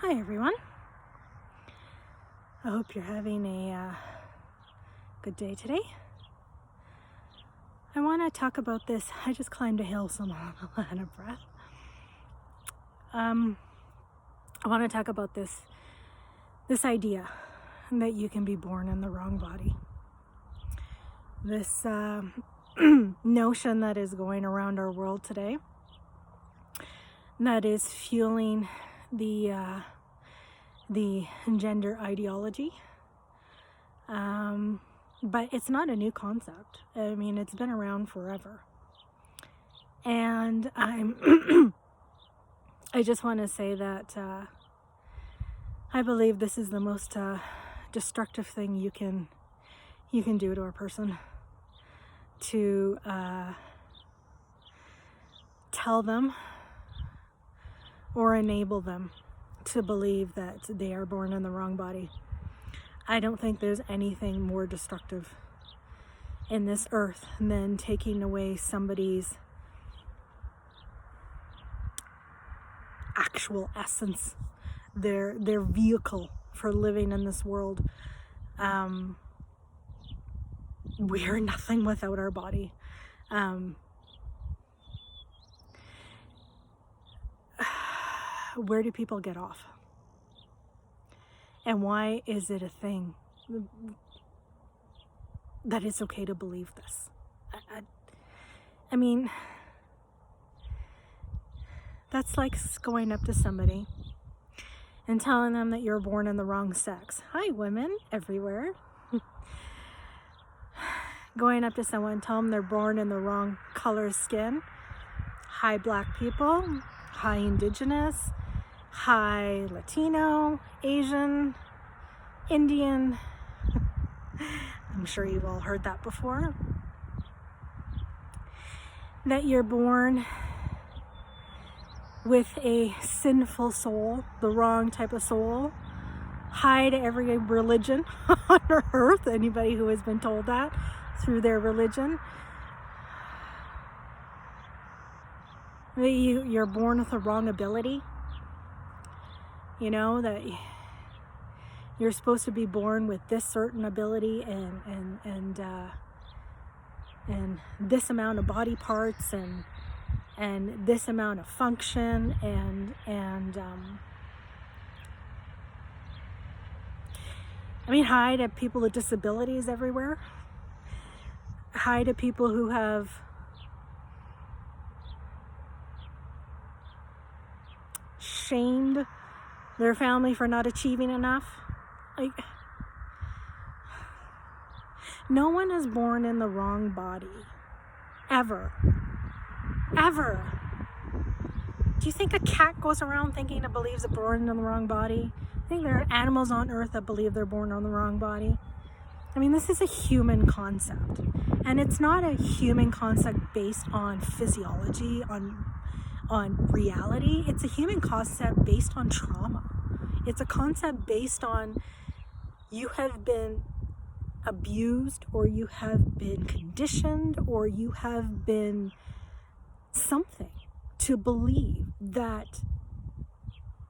Hi everyone. I hope you're having a good day today. I want to talk about this. I just climbed a hill, so I'm out of breath. I want to talk about this idea that you can be born in the wrong body. This notion that is going around our world today, that is fueling the gender ideology, but it's not a new concept. I mean, it's been around forever, and I just want to say that I believe this is the most destructive thing you can do to a person, to tell them or enable them to believe that they are born in the wrong body. I don't think there's anything more destructive in this earth than taking away somebody's actual essence, their vehicle for living in this world. We are nothing without our body. Where do people get off? And why is it a thing that it's okay to believe this? I mean, that's like going up to somebody and telling them that you're born in the wrong sex. Hi, women everywhere. Going up to someone and tell them they're born in the wrong color skin. Hi, Black people. Hi, Indigenous. Hi, Latino, Asian, Indian. I'm sure you've all heard that before. That you're born with a sinful soul, the wrong type of soul. Hi to every religion on earth, anybody who has been told that through their religion. That you're born with the wrong ability. You know, that you're supposed to be born with this certain ability and this amount of body parts and this amount of function and I mean, hi to people with disabilities everywhere. Hi to people who have shamed their family for not achieving enough. Like, no one is born in the wrong body. Ever. Do you think a cat goes around thinking it believes it's born in the wrong body? I think there are animals on earth that believe they're born on the wrong body. I mean, this is a human concept. And it's not a human concept based on physiology, on reality. It's a human concept based on trauma. It's a concept based on you have been abused, or you have been conditioned, or you have been something to believe that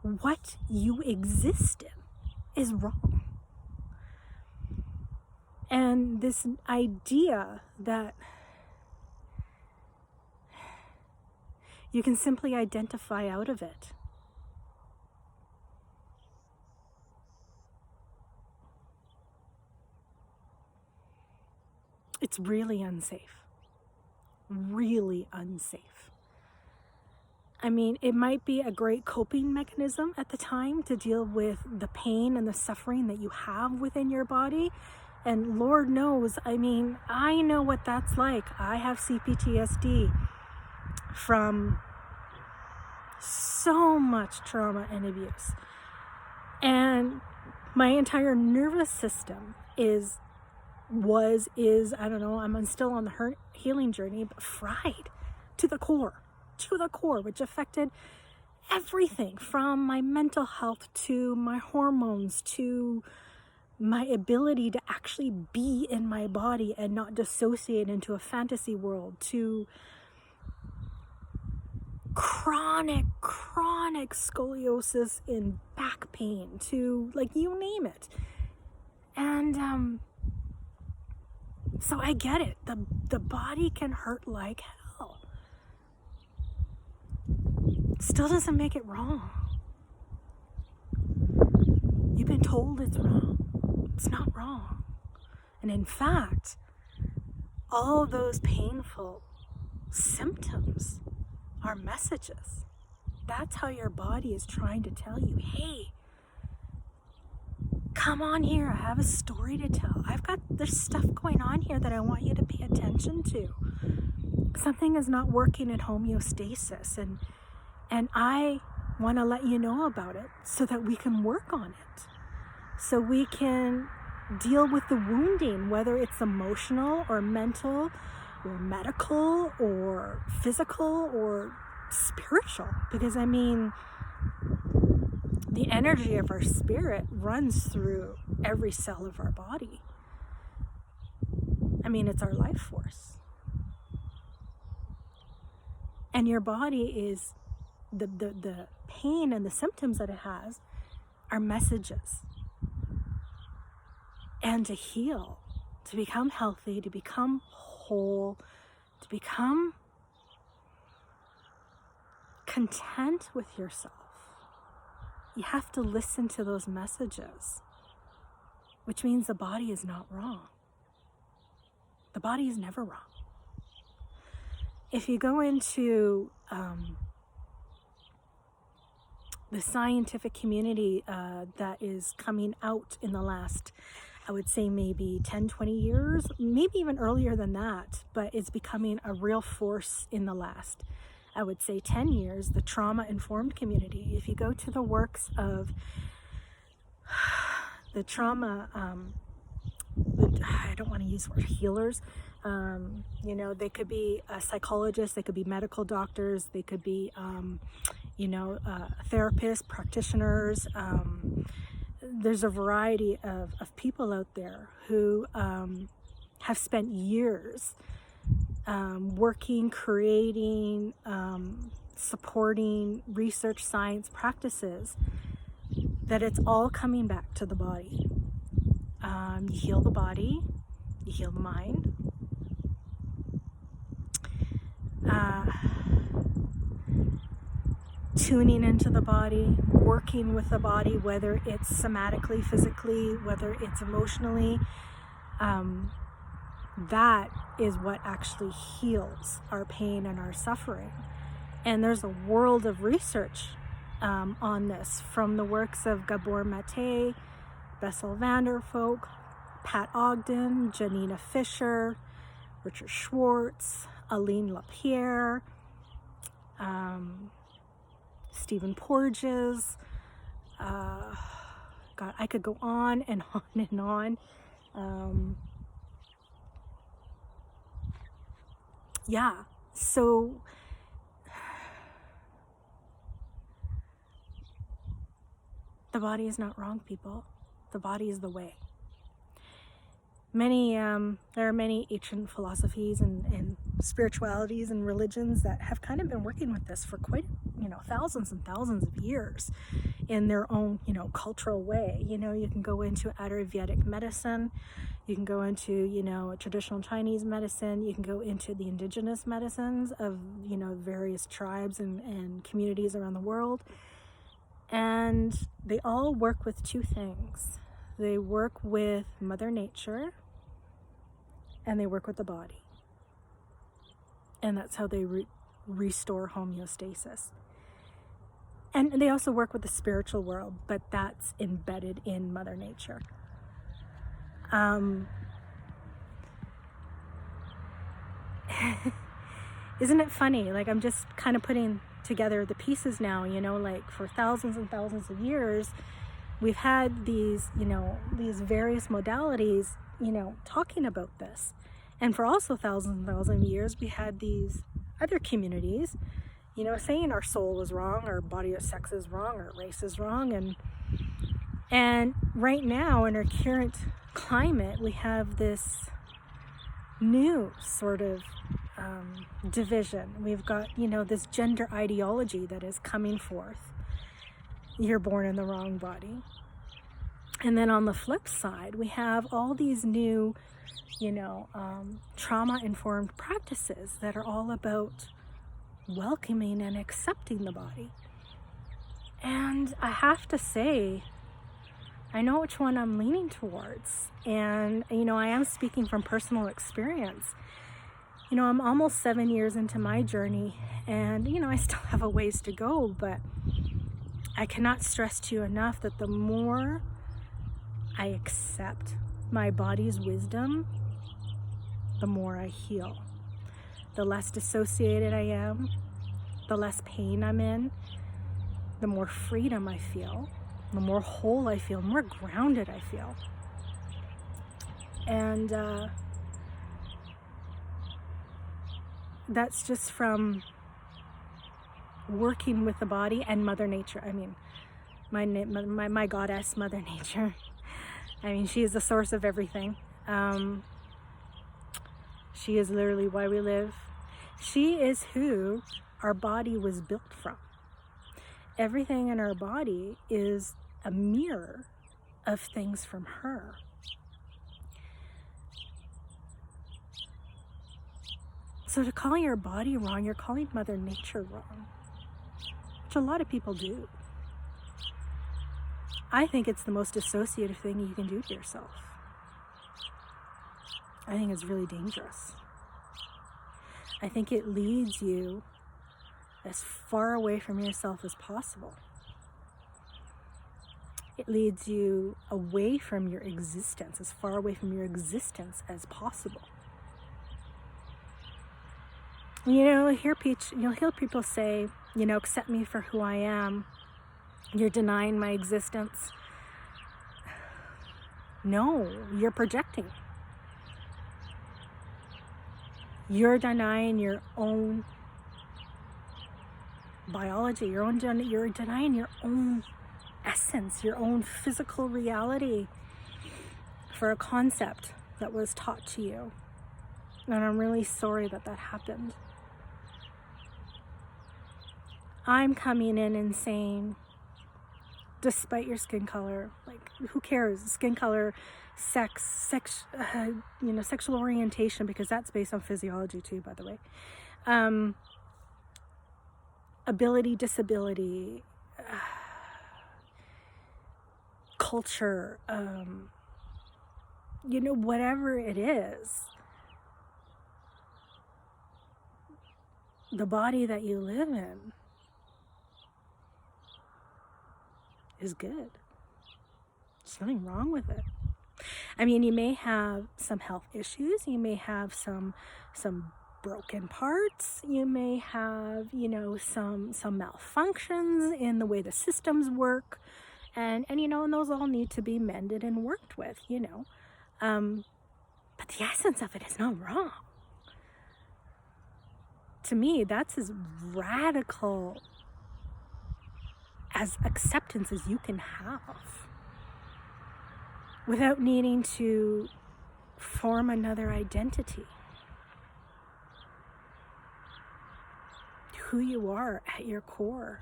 what you exist in is wrong. And this idea that you can simply identify out of it. It's really unsafe. Really unsafe. I mean, it might be a great coping mechanism at the time to deal with the pain and the suffering that you have within your body. And Lord knows, I mean, I know what that's like. I have CPTSD from so much trauma and abuse. And my entire nervous system is, I don't know, I'm still on the healing journey, but fried to the core, which affected everything from my mental health to my hormones to my ability to actually be in my body and not dissociate into a fantasy world, to chronic scoliosis and back pain to, like, you name it. And so I get it. The body can hurt like hell. Still doesn't make it wrong. You've been told it's wrong. It's not wrong. And in fact, all those painful symptoms are messages. That's how your body is trying to tell you, hey, come on here. I have a story to tell. There's stuff going on here that I want you to pay attention to. Something is not working in homeostasis, and I want to let you know about it so that we can work on it. So we can deal with the wounding, whether it's emotional or mental or medical or physical or spiritual. Because I mean, the energy of our spirit runs through every cell of our body. I mean, it's our life force. And your body is, the pain and the symptoms that it has are messages. And to heal, to become healthy, to become whole, to become content with yourself, you have to listen to those messages, which means the body is not wrong. The body is never wrong. If you go into the scientific community that is coming out in the last, I would say maybe 10, 20 years, maybe even earlier than that, but it's becoming a real force in the last, I would say 10 years, the trauma-informed community. If you go to the works of the trauma, I don't want to use the word healers, they could be psychologists, they could be medical doctors, they could be, therapists, practitioners. There's a variety of people out there who have spent years working, creating, supporting research science practices, that it's all coming back to the body. You heal the body, you heal the mind. Tuning into the body, working with the body, whether it's somatically, physically, whether it's emotionally, that is what actually heals our pain and our suffering. And there's a world of research on this, from the works of Gabor Mate, Bessel van der Kolk, Pat Ogden, Janina Fisher, Richard Schwartz, Aline Lapierre, Stephen Porges. God, I could go on and on and on. So the body is not wrong, people. The body is the way. There are many ancient philosophies and spiritualities and religions that have kind of been working with this for quite, thousands and thousands of years in their own, cultural way. You can go into Ayurvedic medicine, you can go into, traditional Chinese medicine, you can go into the indigenous medicines of, various tribes and communities around the world. And they all work with two things. They work with Mother Nature, and they work with the body. And that's how they restore homeostasis. And they also work with the spiritual world, but that's embedded in Mother Nature. Isn't it funny? Like, I'm just kind of putting together the pieces now, like for thousands and thousands of years, we've had these, these various modalities, talking about this. And for also thousands and thousands of years, we had these other communities, saying our soul is wrong, our body of sex is wrong, our race is wrong. And right now, in our current climate, we have this new sort of division. We've got, this gender ideology that is coming forth. You're born in the wrong body. And then on the flip side, we have all these new, trauma-informed practices that are all about welcoming and accepting the body. And I have to say, I know which one I'm leaning towards. And, I am speaking from personal experience. I'm almost 7 years into my journey, and, I still have a ways to go, but I cannot stress to you enough that the more I accept my body's wisdom, the more I heal. The less dissociated I am, the less pain I'm in, the more freedom I feel, the more whole I feel, the more grounded I feel. And that's just from working with the body and Mother Nature. I mean, my goddess, Mother Nature. I mean, she is the source of everything. She is literally why we live. She is who our body was built from. Everything in our body is a mirror of things from her. So to call your body wrong, you're calling Mother Nature wrong, which a lot of people do. I think it's the most dissociative thing you can do to yourself. I think it's really dangerous. I think it leads you as far away from yourself as possible. It leads you away from your existence, as far away from your existence as possible. You'll hear people say, accept me for who I am. You're denying my existence. No, you're projecting. You're denying your own biology. You're denying your own essence, your own physical reality for a concept that was taught to you. And I'm really sorry that happened. I'm coming in and saying, despite your skin color, who cares? Skin color, sexual orientation, because that's based on physiology too, by the way. Ability, disability, culture, whatever it is, the body that you live in is good. There's nothing wrong with it. I mean, you may have some health issues, you may have some broken parts, you may have, some malfunctions in the way the systems work, and those all need to be mended and worked with, but the essence of it is not wrong. To me, that's as radical as acceptance as you can have, without needing to form another identity. Who you are at your core,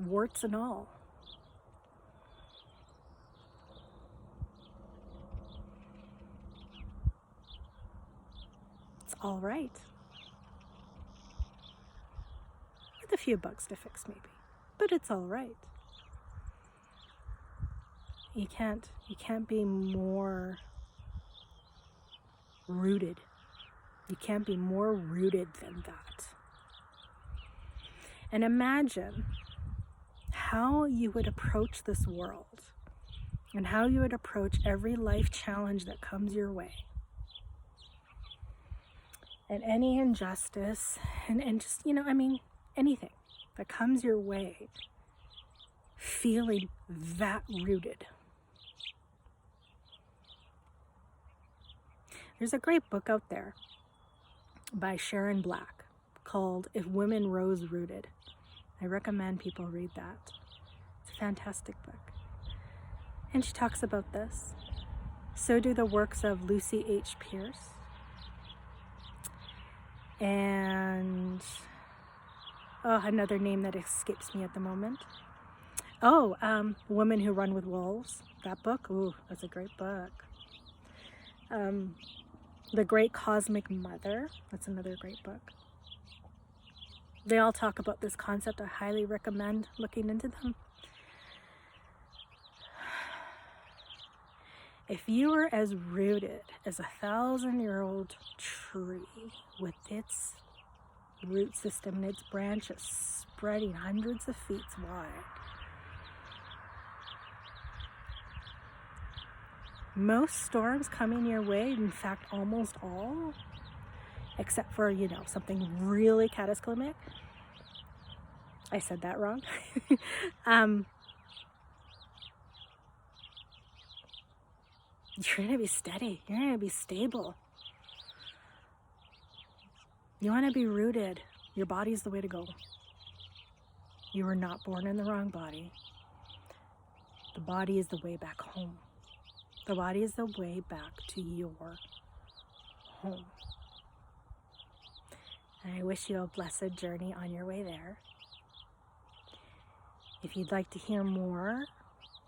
warts and all. It's all right. With a few bugs to fix, maybe. But it's all right. You can't be more rooted. You can't be more rooted than that. And imagine how you would approach this world and how you would approach every life challenge that comes your way. And any injustice and just, anything that comes your way, feeling that rooted. There's a great book out there by Sharon Black called If Women Rose Rooted. I recommend people read that. It's a fantastic book. And she talks about this. So do the works of Lucy H. Pierce. And another name that escapes me at the moment. Women Who Run with Wolves. That book, ooh, that's a great book. The Great Cosmic Mother, that's another great book. They all talk about this concept. I highly recommend looking into them. If you were as rooted as a 1,000-year-old tree with its root system and its branches spreading hundreds of feet wide, most storms coming your way, in fact almost all, except for, something really cataclysmic. I said that wrong. You're going to be steady. You're going to be stable. You want to be rooted. Your body's the way to go. You were not born in the wrong body. The body is the way back home. The body is the way back to your home. And I wish you a blessed journey on your way there. If you'd like to hear more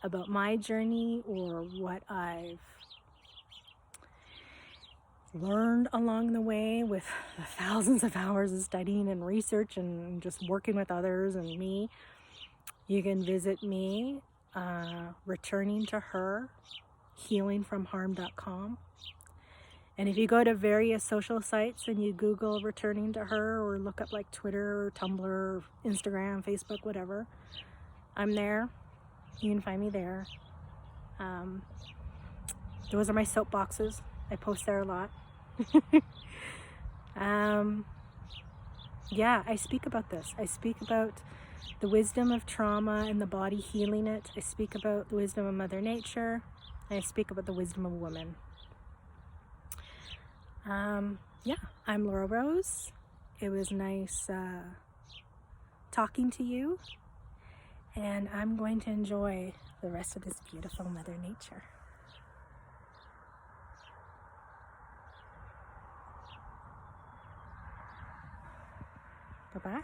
about my journey or what I've learned along the way with the thousands of hours of studying and research and just working with others and me, you can visit me, Returning to Her, healingfromharm.com. And if you go to various social sites and you Google Returning to Her, or look up like Twitter or Tumblr or Instagram, Facebook, whatever, I'm there. You can find me there. Those are my soapboxes. I post there a lot. I speak about this. I speak about the wisdom of trauma and the body healing it. I speak about the wisdom of Mother Nature. I speak about the wisdom of women. I'm Laura Rose. It was nice talking to you, and I'm going to enjoy the rest of this beautiful Mother Nature. Bye-bye.